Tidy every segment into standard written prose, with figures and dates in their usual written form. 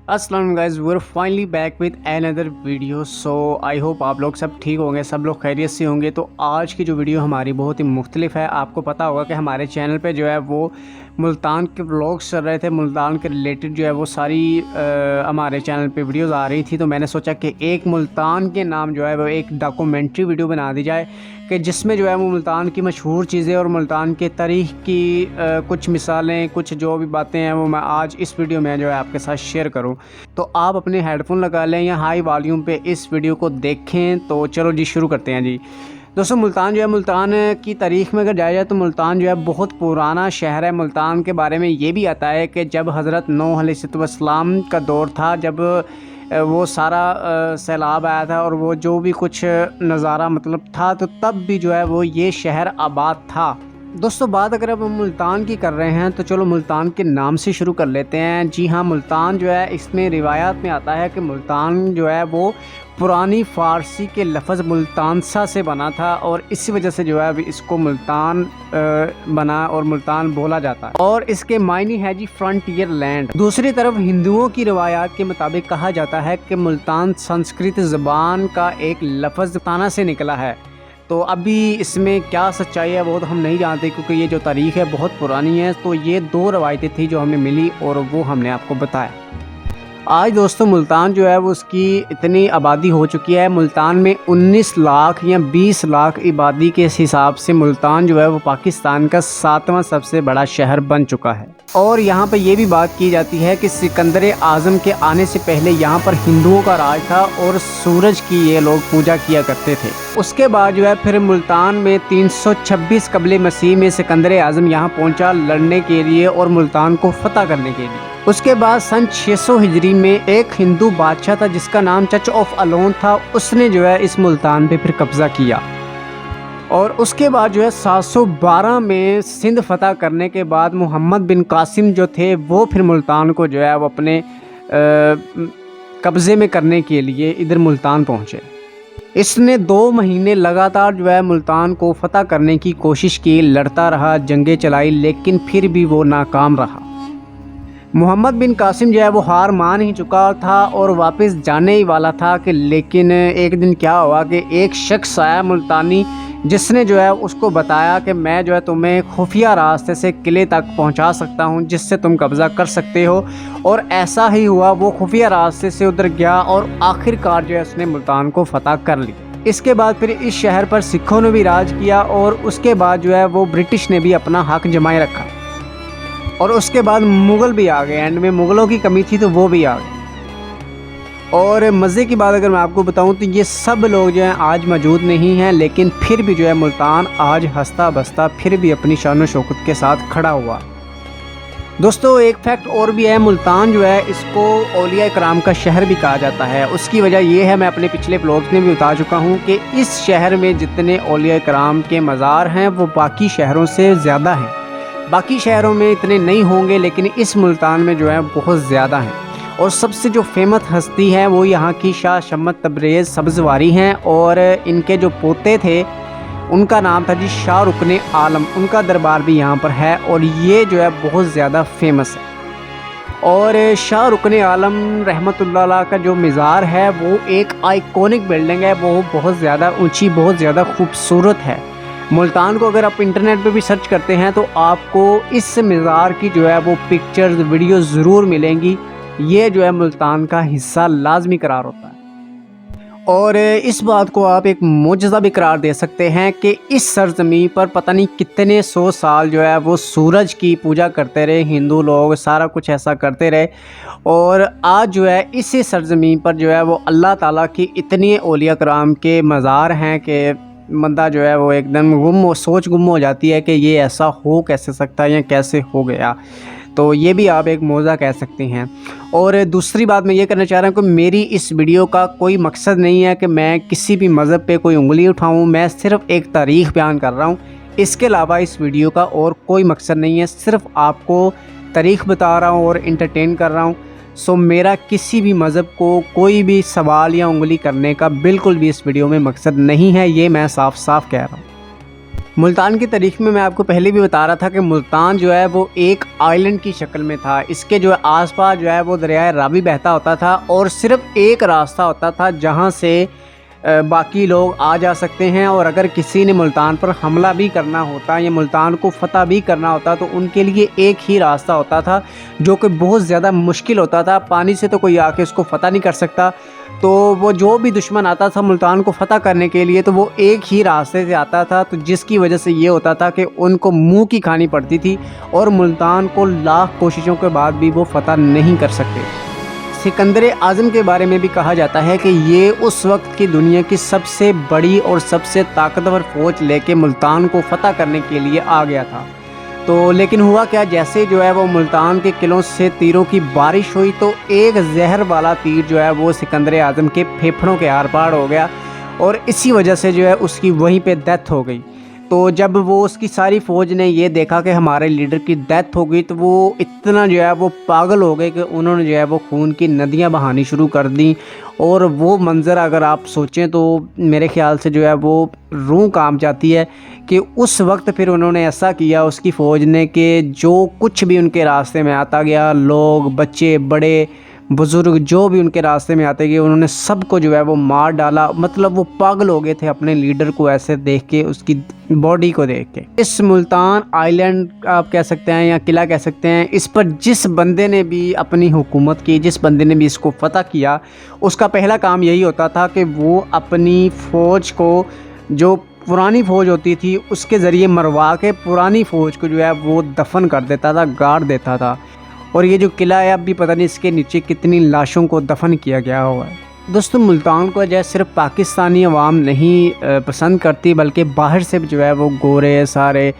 अस्सलाम guys, we are finally back with another video. So I hope आप लोग सब ठीक होंगे, सब लोग खैरियत से होंगे। तो आज की जो वीडियो हमारी बहुत ही मुख्तलिफ है। आपको पता होगा कि हमारे चैनल पे जो है वो मुल्तान के व्लॉग्स चल रहे थे, मुल्तान के रिलेटेड जो है वो सारी हमारे चैनल पे वीडियोस आ रही थी। तो मैंने सोचा कि एक मुल्तान के नाम जो है वो एक डॉक्यूमेंट्री वीडियो बना दी जाए कि जिसमें जो है वो मुल्तान की मशहूर चीज़ें और मुल्तान के तारीख़ की कुछ मिसालें, कुछ जो भी बातें हैं वो मैं आज इस वीडियो में जो है आपके साथ शेयर करूं। तो आप अपने हेडफोन लगा लें या हाई वॉल्यूम पे इस वीडियो को देखें। तो चलो जी शुरू करते हैं जी। दोस्तों, मुल्तान जो है, मुल्तान की तारीख़ में अगर जाया जाए तो मुल्तान जो है बहुत पुराना शहर है। मुल्तान के बारे में ये भी आता है कि जब हज़रत नूह अलैहिस्सलाम का दौर था, जब वो सारा सैलाब आया था और वो जो भी कुछ नज़ारा मतलब था, तो तब भी जो है वो ये शहर आबाद था। दोस्तों, बात अगर अब हम मुल्तान की कर रहे हैं तो चलो मुल्तान के नाम से शुरू कर लेते हैं। जी हाँ, मुल्तान जो है इसमें रिवायात में आता है कि मुल्तान जो है वो पुरानी फ़ारसी के लफ्ज़ मुल्तानसा से बना था और इसी वजह से जो है अभी इसको मुल्तान बना और मुल्तान बोला जाता है। और इसके मायने है जी फ्रंटियर लैंड। दूसरी तरफ हिंदुओं की रिवायात के मुताबिक कहा जाता है कि मुल्तान संस्कृत ज़बान का एक लफ्ज़ ताना से निकला है। तो अभी इसमें क्या सच्चाई है वो तो हम नहीं जानते, क्योंकि ये जो तारीख़ है बहुत पुरानी है। तो ये दो रवायतें थी जो हमें मिली और वो हमने आपको बताया। आज दोस्तों मुल्तान जो है वो उसकी इतनी आबादी हो चुकी है। मुल्तान में 19 लाख या 20 लाख आबादी के हिसाब से मुल्तान जो है वो पाकिस्तान का 7वां सबसे बड़ा शहर बन चुका है। और यहाँ पर यह भी बात की जाती है कि सिकंदर आज़म के आने से पहले यहाँ पर हिंदुओं का राज था और सूरज की ये लोग पूजा किया करते थे। उसके बाद जो है फिर मुल्तान में 326 कबले मसीह में सिकंदर आज़म यहाँ पहुँचा लड़ने के लिए और मुल्तान को फतह करने के लिए। उसके बाद सन 600 हिजरी में एक हिंदू बादशाह था जिसका नाम चच ऑफ अलोन था। उसने जो है इस मुल्तान पे फिर कब्ज़ा किया और उसके बाद जो है 712 में सिंध फतह करने के बाद मोहम्मद बिन कासिम जो थे वो फिर मुल्तान को जो है वो अपने कब्ज़े में करने के लिए इधर मुल्तान पहुँचे। इसने 2 महीने लगातार जो है मुल्तान को फतह करने की कोशिश की, लड़ता रहा, जंगें चलाई, लेकिन फिर भी वो नाकाम रहा। मोहम्मद बिन कासिम जो है वो हार मान ही चुका था और वापस जाने ही वाला था कि लेकिन एक दिन क्या हुआ कि एक शख्स आया मुल्तानी, जिसने जो है उसको बताया कि मैं जो है तुम्हें खुफिया रास्ते से किले तक पहुंचा सकता हूं जिससे तुम कब्ज़ा कर सकते हो। और ऐसा ही हुआ, वो खुफिया रास्ते से उधर गया और आखिरकार जो है उसने मुल्तान को फतह कर ली। इसके बाद फिर इस शहर पर सिखों ने भी राज किया और उसके बाद जो है वो ब्रिटिश ने भी अपना हक जमाए रखा और उसके बाद मुग़ल भी आ गए। एंड में मुग़लों की कमी थी तो वो भी आ गए। और मज़े की बात अगर मैं आपको बताऊं तो ये सब लोग जो हैं आज मौजूद नहीं हैं, लेकिन फिर भी जो है मुल्तान आज हंसता बसता फिर भी अपनी शान व शौकत के साथ खड़ा हुआ। दोस्तों, एक फैक्ट और भी है, मुल्तान जो है इसको औलिया इकराम का शहर भी कहा जाता है। उसकी वजह ये है, मैं अपने पिछले व्लॉग्स में भी बता चुका हूँ कि इस शहर में जितने औलिया इकराम के मज़ार हैं वो बाकी शहरों से ज़्यादा हैं। बाकी शहरों में इतने नहीं होंगे लेकिन इस मुल्तान में जो है बहुत ज़्यादा हैं। और सबसे जो फेमस हस्ती है वो यहाँ की शाह शम्मत तबरेज़ सब्ज़वारी हैं और इनके जो पोते थे उनका नाम था जी शाह रुकने आलम। उनका दरबार भी यहाँ पर है और ये जो है बहुत ज़्यादा फेमस है। और शाह रुकने आलम रहमतुल्लाह अलैह का जो मज़ार है वो एक आइकॉनिक बिल्डिंग है, वो बहुत ज़्यादा ऊँची, बहुत ज़्यादा खूबसूरत है। मुल्तान को अगर आप इंटरनेट पे भी सर्च करते हैं तो आपको इस मज़ार की जो है वो पिक्चर्स, वीडियो ज़रूर मिलेंगी। ये जो है मुल्तान का हिस्सा लाजमी करार होता है। और इस बात को आप एक मोजज़ा भी करार दे सकते हैं कि इस सरज़मीं पर पता नहीं कितने 100 साल जो है वो सूरज की पूजा करते रहे हिंदू लोग, सारा कुछ ऐसा करते रहे। और आज जो है इसी सरज़मीं पर जो है वो अल्लाह ताला की इतनी औलिया कराम के मज़ार हैं कि बंदा जो है वो एकदम सोच गुम हो जाती है कि ये ऐसा हो कैसे सकता है या कैसे हो गया। तो ये भी आप एक मौज़ा कह सकते हैं। और दूसरी बात मैं ये करना चाह रहा हूँ कि मेरी इस वीडियो का कोई मकसद नहीं है कि मैं किसी भी मज़हब पे कोई उंगली उठाऊँ, मैं सिर्फ़ एक तारीख़ बयान कर रहा हूँ। इसके अलावा इस वीडियो का और कोई मकसद नहीं है, सिर्फ़ आपको तारीख़ बता रहा हूँ और इंटरटेन कर रहा हूँ। सो मेरा किसी भी मज़हब को कोई भी सवाल या उंगली करने का बिल्कुल भी इस वीडियो में मकसद नहीं है, ये मैं साफ साफ कह रहा हूँ। मुल्तान की तारीख में मैं आपको पहले भी बता रहा था कि मुल्तान जो है वो एक आइलैंड की शक्ल में था। इसके जो है आसपास जो है वो दरियाए रावी बहता होता था और सिर्फ एक रास्ता होता था जहां से बाकी लोग आ जा सकते हैं। और अगर किसी ने मुल्तान पर हमला भी करना होता या मुल्तान को फ़तह भी करना होता तो उनके लिए एक ही रास्ता होता था, जो कि बहुत ज़्यादा मुश्किल होता था। पानी से तो कोई आके उसको फ़तह नहीं कर सकता, तो वो जो भी दुश्मन आता था मुल्तान को फ़तह करने के लिए तो वो एक ही रास्ते से आता था, तो जिसकी वजह से ये होता था कि उनको मुंह की खानी पड़ती थी और मुल्तान को लाख कोशिशों के बाद भी वो फ़तह नहीं कर सकते। सिकंदर आज़म के बारे में भी कहा जाता है कि ये उस वक्त की दुनिया की सबसे बड़ी और सबसे ताकतवर फ़ौज लेके मुल्तान को फ़तह करने के लिए आ गया था। तो लेकिन हुआ क्या, जैसे जो है वो मुल्तान के किलों से तीरों की बारिश हुई तो एक जहर वाला तीर जो है वो सिकंदर आज़म के फेफड़ों के आर पार हो गया और इसी वजह से जो है उसकी वहीं पे डेथ हो गई। तो जब वो उसकी सारी फ़ौज ने ये देखा कि हमारे लीडर की डेथ हो गई तो वो इतना जो है वो पागल हो गए कि उन्होंने जो है वो खून की नदियां बहानी शुरू कर दी। और वो मंज़र अगर आप सोचें तो मेरे ख़्याल से जो है वो रूह कांप जाती है कि उस वक्त फिर उन्होंने ऐसा किया उसकी फ़ौज ने कि जो कुछ भी उनके रास्ते में आता गया, लोग, बच्चे, बड़े, बुज़ुर्ग जो भी उनके रास्ते में आते गए, उन्होंने सबको जो है वो मार डाला। मतलब वो पागल हो गए थे अपने लीडर को ऐसे देख के, उसकी बॉडी को देख के। इस मुल्तान आइलैंड आप कह सकते हैं या किला कह सकते हैं, इस पर जिस बंदे ने भी अपनी हुकूमत की, जिस बंदे ने भी इसको फ़तह किया, उसका पहला काम यही होता था कि वो अपनी फ़ौज को, जो पुरानी फ़ौज होती थी, उसके ज़रिए मरवा के पुरानी फ़ौज को जो है वो दफन कर देता था, गाड़ देता था। और ये जो किला है अब भी पता नहीं इसके नीचे कितनी लाशों को दफन किया गया हुआ है। दोस्तों, मुल्तान को जो है सिर्फ पाकिस्तानी अवाम नहीं पसंद करती, बल्कि बाहर से भी जो है वो गोरे सारे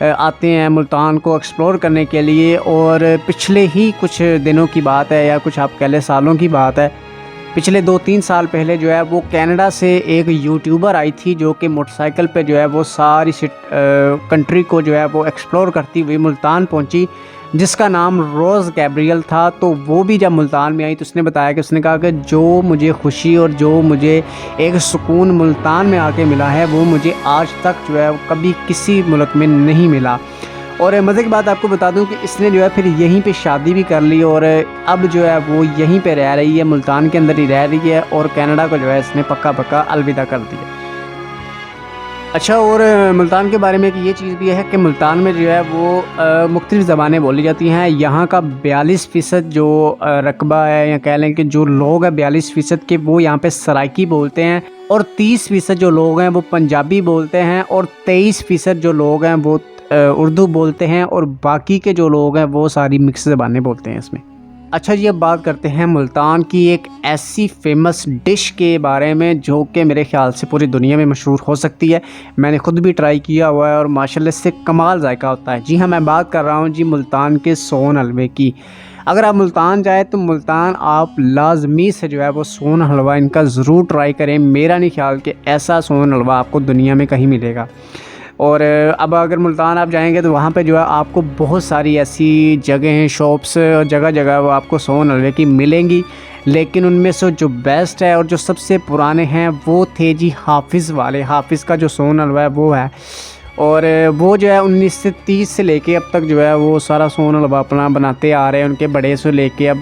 आते हैं मुल्तान को एक्सप्लोर करने के लिए। और पिछले ही कुछ दिनों की बात है या कुछ आप कह लें सालों की बात है, पिछले 2-3 साल पहले जो है वो कनाडा से एक यूट्यूबर आई थी जो कि मोटरसाइकिल पे जो है वो सारी कंट्री को जो है वो एक्सप्लोर करती हुई मुल्तान पहुंची, जिसका नाम रोज़ गैब्रियल था। तो वो भी जब मुल्तान में आई तो उसने बताया कि उसने कहा कि जो मुझे खुशी और जो मुझे एक सुकून मुल्तान में आके मिला है वो मुझे आज तक जो है कभी किसी मुल्क में नहीं मिला। और मज़े की बात आपको बता दूं कि इसने जो है फिर यहीं पे शादी भी कर ली और अब जो है वो यहीं पे रह रही है, मुल्तान के अंदर ही रह रही है और कनाडा को जो है इसने पक्का अलविदा कर दिया। अच्छा, और मुल्तान के बारे में कि ये चीज़ भी है कि मुल्तान में जो है वो मुख्तलिफ़ ज़बानें बोली जाती हैं। यहाँ का 42% जो रकबा है या कह लें कि जो लोग हैं 42% के वो यहाँ पे सराइकी बोलते हैं और 30% जो लोग हैं वो पंजाबी बोलते हैं और 23% जो लोग हैं वो उर्दू बोलते हैं और बाकी के जो लोग हैं वो सारी मिक्स ज़बानें बोलते हैं इसमें। अच्छा जी, अब बात करते हैं मुल्तान की एक ऐसी फेमस डिश के बारे में जो कि मेरे ख़्याल से पूरी दुनिया में मशहूर हो सकती है। मैंने ख़ुद भी ट्राई किया हुआ है और माशाल्लाह से कमाल जायका होता है। जी हाँ, मैं बात कर रहा हूँ जी मुल्तान के सोन हलवे की। अगर आप मुल्तान जाए तो मुल्तान आप लाजमी से जो है वो सोन हलवा इनका ज़रूर ट्राई करें। मेरा नहीं ख्याल कि ऐसा सोन हलवा आपको दुनिया में कहीं मिलेगा। और अब अगर मुल्तान आप जाएंगे तो वहाँ पे जो है आपको बहुत सारी ऐसी जगहें, शॉप्स, जगह जगह वो आपको सोन हलवे की मिलेंगी, लेकिन उनमें से जो बेस्ट है और जो सबसे पुराने हैं वो थे जी हाफिज़ वाले। हाफिज़ का जो सोन हलवा है वो है और वो जो है 1930 से लेके अब तक जो है वो सारा सोन हलवा अपना बनाते आ रहे हैं। उनके बड़े से लेके अब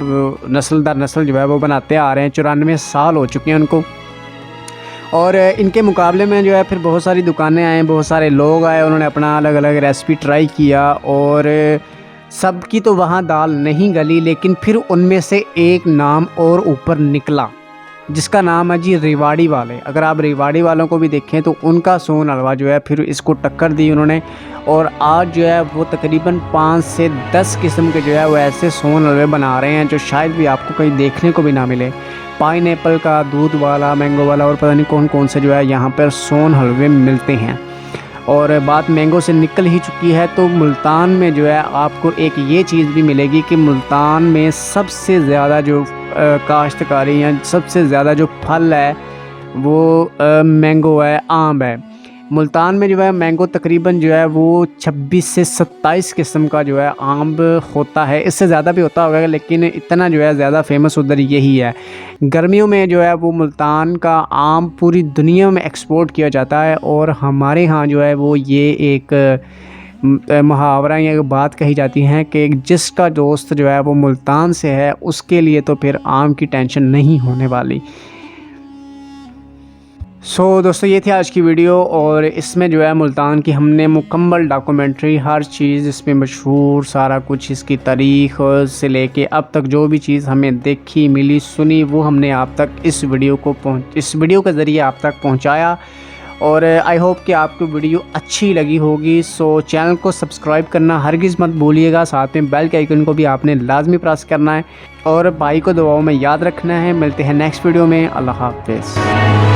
नस्ल दर नस्ल जो है वो बनाते आ रहे हैं। 94 साल हो चुके हैं उनको। और इनके मुकाबले में जो है फिर बहुत सारी दुकानें आए, बहुत सारे लोग आए, उन्होंने अपना अलग अलग रेसिपी ट्राई किया और सबकी तो वहाँ दाल नहीं गली, लेकिन फिर उनमें से एक नाम और ऊपर निकला जिसका नाम है जी रेवाड़ी वाले। अगर आप रेवाड़ी वालों को भी देखें तो उनका सोन हलवा जो है फिर इसको टक्कर दी उन्होंने और आज जो है वो तकरीबन 5 से 10 किस्म के जो है वो ऐसे सोन हलवे बना रहे हैं जो शायद भी आपको कहीं देखने को भी ना मिले। पाइनएप्पल का, दूध वाला, मैंगो वाला और पता नहीं कौन कौन से जो है यहाँ पर सोन हलवे मिलते हैं। और बात मैंगो से निकल ही चुकी है तो मुल्तान में जो है आपको एक ये चीज़ भी मिलेगी कि मुल्तान में सबसे ज़्यादा जो काश्तकारी या सबसे ज़्यादा जो फल है वो मैंगो है, आम है। मुल्तान में जो है मैंगो तकरीबन जो है वो 26 से 27 किस्म का जो है आम होता है। इससे ज़्यादा भी होता होगा, लेकिन इतना जो है ज़्यादा फेमस उधर यही है। गर्मियों में जो है वो मुल्तान का आम पूरी दुनिया में एक्सपोर्ट किया जाता है। और हमारे यहाँ जो है वो ये एक मुहावरा या बात कही जाती है कि जिसका दोस्त जो है वो मुल्तान से है उसके लिए तो फिर आम की टेंशन नहीं होने वाली। दोस्तों ये थी आज की वीडियो, और इसमें जो है मुल्तान की हमने मुकम्मल डॉक्यूमेंट्री, हर चीज़ इसमें मशहूर, सारा कुछ इसकी तारीख़ से लेके अब तक जो भी चीज़ हमें देखी, मिली, सुनी, वो हमने आप तक इस वीडियो के ज़रिए आप तक पहुंचाया। और आई होप कि आपको वीडियो अच्छी लगी होगी। चैनल को सब्सक्राइब करना हरगिज़ मत भूलिएगा, साथ में बेल के आइकन को भी आपने लाजमी प्रेस करना है और भाई को दुआओं में याद रखना है। मिलते हैं नेक्स्ट वीडियो में। अल्लाह हाफ़िज़।